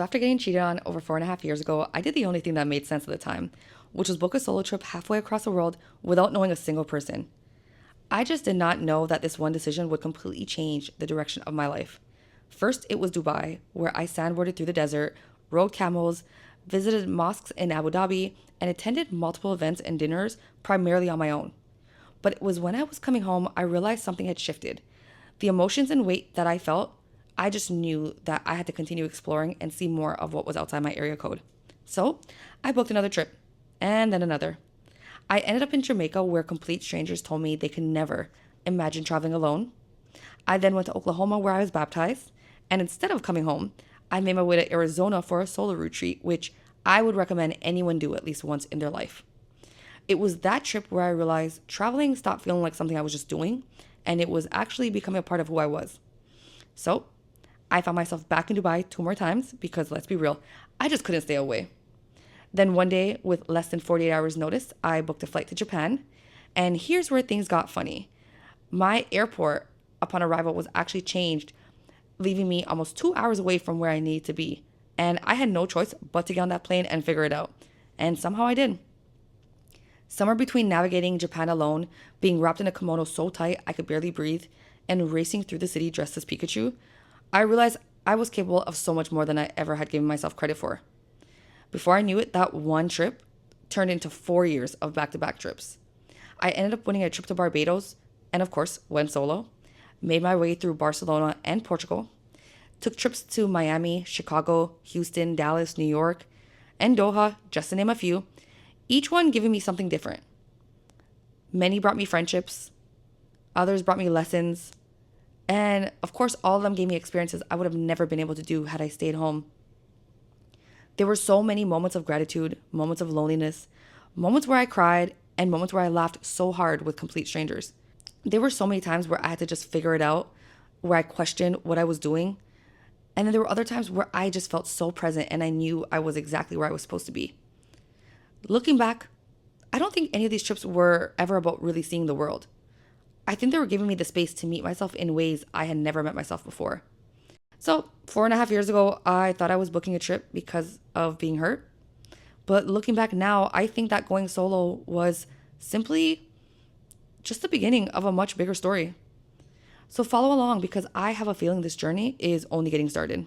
After getting cheated on over 4.5 years ago, I did the only thing that made sense at the time, which was book a solo trip halfway across the world without knowing a single person. I just did not know that this one decision would completely change the direction of my life. First, it was Dubai, where I sandboarded through the desert, rode camels, visited mosques in Abu Dhabi, and attended multiple events and dinners primarily on my own. But it was when I was coming home I realized something had shifted. The emotions and weight that I felt, I just knew that I had to continue exploring and see more of what was outside my area code. So I booked another trip, and then another. I ended up in Jamaica where complete strangers told me they could never imagine traveling alone. I then went to Oklahoma where I was baptized, and instead of coming home, I made my way to Arizona for a solo retreat, which I would recommend anyone do at least once in their life. It was that trip where I realized traveling stopped feeling like something I was just doing, and it was actually becoming a part of who I was. So I found myself back in Dubai 2 more times because let's be real, I just couldn't stay away. Then one day, with less than 48 hours notice, I booked a flight to Japan. And here's where things got funny. My airport upon arrival was actually changed, leaving me almost 2 hours away from where I needed to be. And I had no choice but to get on that plane and figure it out. And somehow I did. Somewhere between navigating Japan alone, being wrapped in a kimono so tight I could barely breathe, and racing through the city dressed as Pikachu, I realized I was capable of so much more than I ever had given myself credit for. Before I knew it, that one trip turned into 4 years of back to back trips. I ended up winning a trip to Barbados, and of course, went solo, made my way through Barcelona and Portugal, took trips to Miami, Chicago, Houston, Dallas, New York, and Doha, just to name a few, each one giving me something different. Many brought me friendships, others brought me lessons, and of course, all of them gave me experiences I would have never been able to do had I stayed home. There were so many moments of gratitude, moments of loneliness, moments where I cried, and moments where I laughed so hard with complete strangers. There were so many times where I had to just figure it out, where I questioned what I was doing. And then there were other times where I just felt so present and I knew I was exactly where I was supposed to be. Looking back, I don't think any of these trips were ever about really seeing the world. I think they were giving me the space to meet myself in ways I had never met myself before. So, 4.5 years ago, I thought I was booking a trip because of being hurt. But looking back now, I think that going solo was simply just the beginning of a much bigger story. So, follow along because I have a feeling this journey is only getting started.